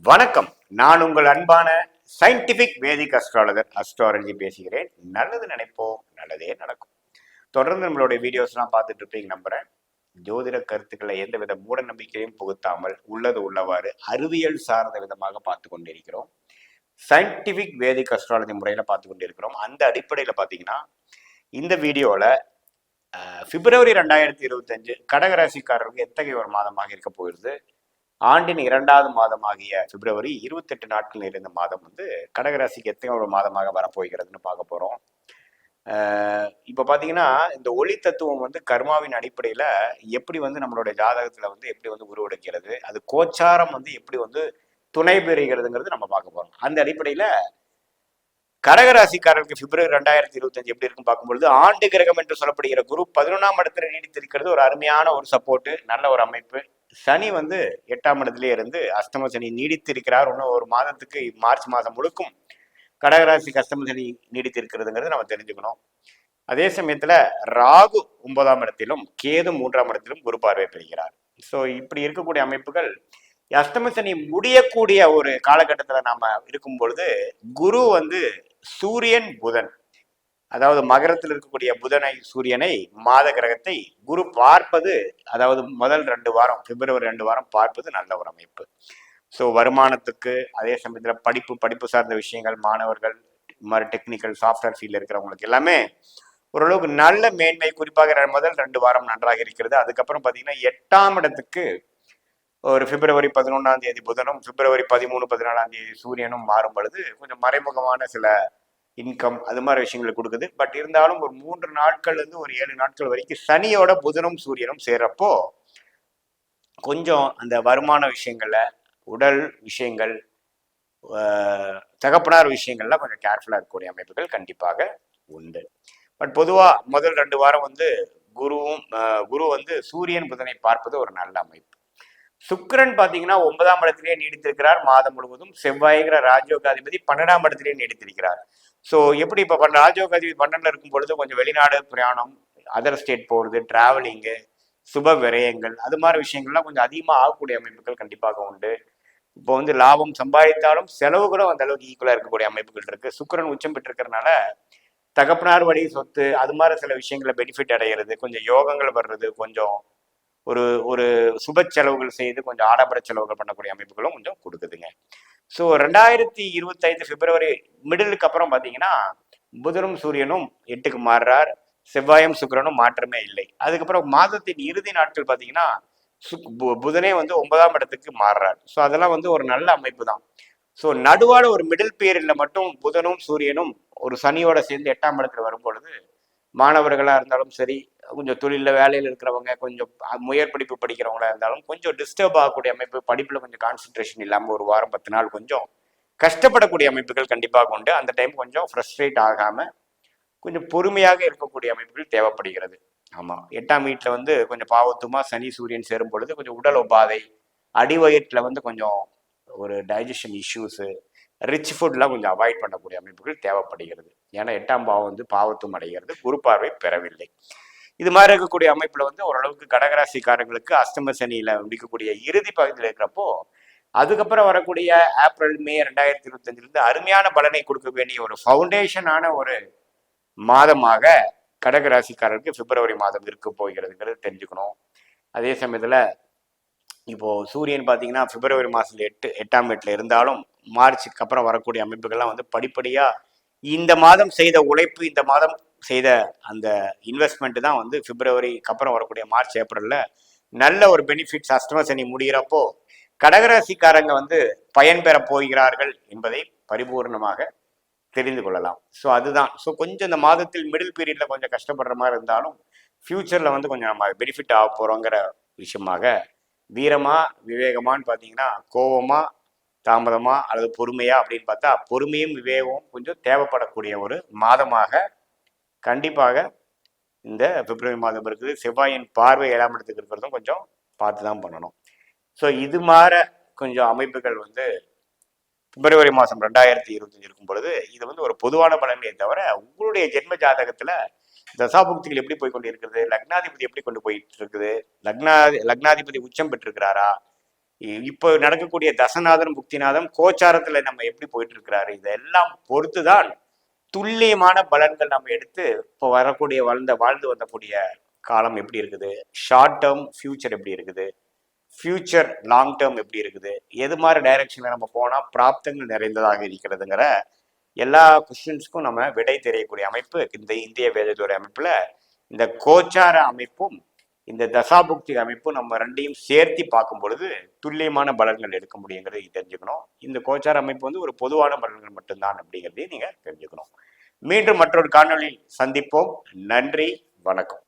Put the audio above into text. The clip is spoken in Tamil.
வணக்கம். நான் உங்கள் அன்பான சயின்டிபிக் வேதிக் அஸ்ட்ராலஜி பேசுகிறேன். நல்லது நினைப்போம், நல்லதே நடக்கும். தொடர்ந்து நம்மளுடைய வீடியோஸ்லாம் பார்த்துட்டு இருப்பீங்க நம்புறேன். ஜோதிட கருத்துக்களை எந்தவித மூட நம்பிக்கையும் புகுத்தாமல் உள்ளது உள்ளவாறு அறிவியல் சார்ந்த விதமாக பார்த்து கொண்டிருக்கிறோம். சயின்டிபிக் வேதிக் அஸ்ட்ராலஜி முறையில் பார்த்து கொண்டிருக்கிறோம். அந்த அடிப்படையில் பார்த்தீங்கன்னா இந்த வீடியோவில் பிப்ரவரி 2025 கடகராசிக்காரருக்கு எத்தகைய ஒரு மாதமாக இருக்க போகிறது. ஆண்டின் 2வது மாதமாகிய பிப்ரவரி 28 நாட்கள் நிறைந்த மாதம் கடகராசிக்கு எத்தனை ஒரு மாதமாக வரப்போகிறதுன்னு பார்க்க போறோம். இப்போ பார்த்தீங்கன்னா இந்த ஒளி தத்துவம் கர்மாவின் அடிப்படையில் எப்படி நம்மளுடைய ஜாதகத்தில் எப்படி உருவெடுக்கிறது, அது கோச்சாரம் எப்படி துணை பெறுகிறதுங்கிறது நம்ம பார்க்க போறோம். அந்த அடிப்படையில் கடகராசிக்காரர்களுக்கு பிப்ரவரி 2025 எப்படி இருக்குன்னு பார்க்கும்பொழுது ஆண்டு கிரகம் என்று சொல்லப்படுகிற குரு 11ஆம் இடத்துல நீடித்திருக்கிறது ஒரு அருமையான ஒரு சப்போர்ட், நல்ல ஒரு அமைப்பு. சனி 8ஆம் இடத்திலே இருந்து அஷ்டம சனி நீடித்திருக்கிறார். இன்னும் ஒரு மாதத்துக்கு மார்ச் மாதம் முழுக்கும் கடகராசிக்கு அஷ்டம சனி நீடித்திருக்கிறதுங்கிறது நம்ம தெரிஞ்சுக்கணும். அதே சமயத்துல ராகு 9ஆம் இடத்திலும் கேது 3ஆம் இடத்திலும் குரு பார்வை பெறுகிறார். ஸோ இப்படி இருக்கக்கூடிய அமைப்புகள் அஷ்டம சனி முடியக்கூடிய ஒரு காலகட்டத்தில் நாம இருக்கும் பொழுது குரு சூரியன் புதன், அதாவது மகரத்தில் இருக்கக்கூடிய புதனை சூரியனை மாத கிரகத்தை குரு பார்ப்பது, அதாவது முதல் 2 வாரம் பிப்ரவரி 2 வாரம் பார்ப்பது நல்ல ஒரு அமைப்பு. ஸோ வருமானத்துக்கு, அதே சமயத்தில் படிப்பு சார்ந்த விஷயங்கள், மாணவர்கள் மாதிரி டெக்னிக்கல் சாஃப்ட்வேர் ஃபீல்டில் இருக்கிறவங்களுக்கு எல்லாமே ஓரளவுக்கு நல்ல மேன்மை. குறிப்பாக முதல் 2 வாரம் நன்றாக இருக்கிறது. அதுக்கப்புறம் பார்த்தீங்கன்னா 8ஆம் இடத்துக்கு ஒரு பிப்ரவரி 11ஆம் தேதி புதனும் பிப்ரவரி 13, 14ஆம் தேதி சூரியனும் மாறும் பொழுது கொஞ்சம் மறைமுகமான சில இன்கம் அது மாதிரி விஷயங்களை கொடுக்குது. பட் இருந்தாலும் ஒரு 3 நாட்கள் ஒரு 7 நாட்கள் வரைக்கும் சனியோட புதனும் சூரியனும் சேர்றப்போ கொஞ்சம் அந்த வருமான விஷயங்கள்ல, உடல் விஷயங்கள், தகப்பனார் விஷயங்கள்லாம் கொஞ்சம் கேர்ஃபுல்லா இருக்கக்கூடிய அமைப்புகள் கண்டிப்பாக உண்டு. பட் பொதுவா முதல் 2 வாரம் குரு சூரியன் புதனை பார்ப்பது ஒரு நல்ல அமைப்பு. சுக்கிரன் பாத்தீங்கன்னா 9ஆம் இடத்திலேயே நீடித்திருக்கிறார் மாதம் முழுவதும். செவ்வாய்கிற ராஜயோகாதிபதி 12ஆம் இடத்திலேயே நீடித்திருக்கிறார். ஸோ எப்படி இப்போ ராஜயோகாதிபதி 12ல இருக்கும் பொழுது கொஞ்சம் வெளிநாடு பிரயாணம், அதர் ஸ்டேட் போகிறது, டிராவலிங்கு, சுப விரயங்கள், அது மாதிரி விஷயங்கள்லாம் கொஞ்சம் அதிகமாக ஆகக்கூடிய அமைப்புகள் கண்டிப்பாக உண்டு. இப்போ லாபம் சம்பாதித்தாலும் செலவு கூட அந்த அளவுக்கு ஈக்குவலாக இருக்கக்கூடிய அமைப்புகள் இருக்கு. சுக்கிரன் உச்சம் பெற்றிருக்கிறதுனால தகப்பனார் வழி சொத்து அது மாதிரி சில விஷயங்களை பெனிஃபிட் அடைகிறது, கொஞ்சம் யோகங்கள் வர்றது, கொஞ்சம் ஒரு ஒரு சுப செலவுகள் செய்து கொஞ்சம் ஆடம்பர செலவுகள் பண்ணக்கூடிய அமைப்புகளும் கொஞ்சம் கொடுக்குதுங்க. ஸோ 2025 பிப்ரவரி மிடிலுக்கு அப்புறம் பார்த்தீங்கன்னா புதனும் சூரியனும் 8க்கு மாறுறார், செவ்வாயும் சுக்கிரனும் மாற்றமே இல்லை. அதுக்கப்புறம் மாதத்தின் இறுதி நாட்கள் பார்த்தீங்கன்னா புதனே 9ஆம் இடத்துக்கு மாறுறார். ஸோ அதெல்லாம் ஒரு நல்ல அமைப்பு தான். ஸோ நடுவால ஒரு மிடில் பீரியட்ல மட்டும் புதனும் சூரியனும் ஒரு சனியோட சேர்ந்து 8ஆம் இடத்துல வரும் பொழுது மாணவர்களா இருந்தாலும் சரி, கொஞ்சம் தொழில வேலையில் இருக்கிறவங்க, கொஞ்சம் முயற்படிப்பு படிக்கிறவங்களா இருந்தாலும் கொஞ்சம் டிஸ்டர்ப் ஆகக்கூடிய அமைப்பு, படிப்புல கொஞ்சம் கான்சென்ட்ரேஷன் இல்லாமல் ஒரு வாரம் 10 நாள் கொஞ்சம் கஷ்டப்படக்கூடிய அமைப்புகள் கண்டிப்பாக உண்டு. அந்த டைம் கொஞ்சம் ஃப்ரஸ்ட்ரேட் ஆகாம கொஞ்சம் பொறுமையாக இருக்கக்கூடிய அமைப்புகள் தேவைப்படுகிறது. ஆமா, 8ஆம் வீட்டுல கொஞ்சம் பாவத்துமா சனி சூரியன் சேரும் பொழுது கொஞ்சம் உடல் உபாதை, அடிவயிற்றுல கொஞ்சம் ஒரு டைஜஷன் இஷ்யூஸ், ரிச் ஃபுட்லாம் கொஞ்சம் அவாய்ட் பண்ணக்கூடிய அமைப்புகள் தேவைப்படுகிறது. ஏன்னா 8ஆம் பாவம் பாவத்தும் அடைகிறது, குரு பார்வை பெறவில்லை. இது மாதிரி இருக்கக்கூடிய அமைப்புல ஓரளவுக்கு கடகராசிக்காரங்களுக்கு அஷ்டம சனியில முடிக்கக்கூடிய இறுதி பகுதியில் இருக்கிறப்போ அதுக்கப்புறம் வரக்கூடிய ஏப்ரல் மே 2025 அருமையான பலனை கொடுக்க வேண்டிய ஒரு ஃபவுண்டேஷனான ஒரு மாதமாக கடகராசிக்காரருக்கு பிப்ரவரி மாதம் இருக்க போகிறதுங்கிறது தெரிஞ்சுக்கணும். அதே சமயத்துல இப்போ சூரியன் பார்த்தீங்கன்னா பிப்ரவரி மாசத்துல 8ஆம் வீட்டுல இருந்தாலும் மார்ச்சுக்கு அப்புறம் வரக்கூடிய அமைப்புகள்லாம் படிப்படியா இந்த மாதம் செய்த உழைப்பு, இந்த மாதம் செய்த அந்த இன்வெஸ்ட்மெண்ட் தான் பிப்ரவரிக்கு அப்புறம் வரக்கூடிய மார்ச் ஏப்ரல்ல நல்ல ஒரு பெனிஃபிட்ஸ் அஷ்டம சனி முடிகிறப்போ கடகராசிக்காரங்க பயன்பெற போகிறார்கள் என்பதை பரிபூர்ணமாக தெரிந்து கொள்ளலாம். ஸோ அதுதான். ஸோ கொஞ்சம் இந்த மாதத்தில் மிடில் பீரியட்ல கொஞ்சம் கஷ்டப்படுற மாதிரி இருந்தாலும் ஃபியூச்சர்ல கொஞ்சம் நம்ம பெனிஃபிட் ஆக போறோங்கிற விஷயமாக வீரமா விவேகமான்னு பார்த்தீங்கன்னா கோபமா தாமதமா அல்லது பொறுமையா அப்படின்னு பார்த்தா பொறுமையும் விவேகமும் கொஞ்சம் தேவைப்படக்கூடிய ஒரு மாதமாக கண்டிப்பாக இந்த பிப்ரவரி மாதம் இருக்குது. செவ்வாயின் பார்வை 7ஆம் இடத்துக்கு இருக்கிறதும் கொஞ்சம் பார்த்து தான் பண்ணணும். ஸோ இது மாதிரி கொஞ்சம் அமைப்புகள் பிப்ரவரி மாதம் 2025 இருக்கும் பொழுது இது ஒரு பொதுவான பலனே தவிர உங்களுடைய ஜென்ம ஜாதகத்துல தசாபுக்திகள் எப்படி போய் கொண்டு இருக்கிறது, லக்னாதிபதி எப்படி கொண்டு போயிட்டு இருக்குது, லக்னாதிபதி உச்சம் பெற்றிருக்கிறாரா, இப்போ நடக்கக்கூடிய தசநாதன் புக்திநாதம் கோச்சாரத்துல நம்ம எப்படி போயிட்டு இருக்கிறாரு, இதெல்லாம் பொறுத்துதான் துல்லியமான பலன்கள் நம்ம எடுத்து இப்போ வரக்கூடிய வாழ்ந்து வந்தக்கூடிய காலம் எப்படி இருக்குது, ஷார்ட் டேர்ம் ஃபியூச்சர் எப்படி இருக்குது, ஃபியூச்சர் லாங் டேர்ம் எப்படி இருக்குது, எது மாதிரி டைரக்ஷன்ல நம்ம போனால் பிராப்தங்கள் நிறைந்ததாக இருக்கிறதுங்கிற எல்லா கொஸ்டின்ஸ்க்கும் நம்ம விடை தெரியக்கூடிய அமைப்பு இந்த இந்திய வேதத்துறை அமைப்புல இந்த கோச்சார அமைப்பும் இந்த தசாபுக்தி அமைப்பும் நம்ம ரெண்டையும் சேர்த்தி பார்க்கும் பொழுது துல்லியமான பலன்கள் எடுக்க முடியுங்கிறது தெரிஞ்சுக்கணும். இந்த கோச்சார அமைப்பு வந்து ஒரு பொதுவான பலன்கள் மட்டும்தான் அப்படிங்கிறதையும் நீங்க தெரிஞ்சுக்கணும். மீண்டும் மற்றொரு காணொலியில் சந்திப்போம். நன்றி, வணக்கம்.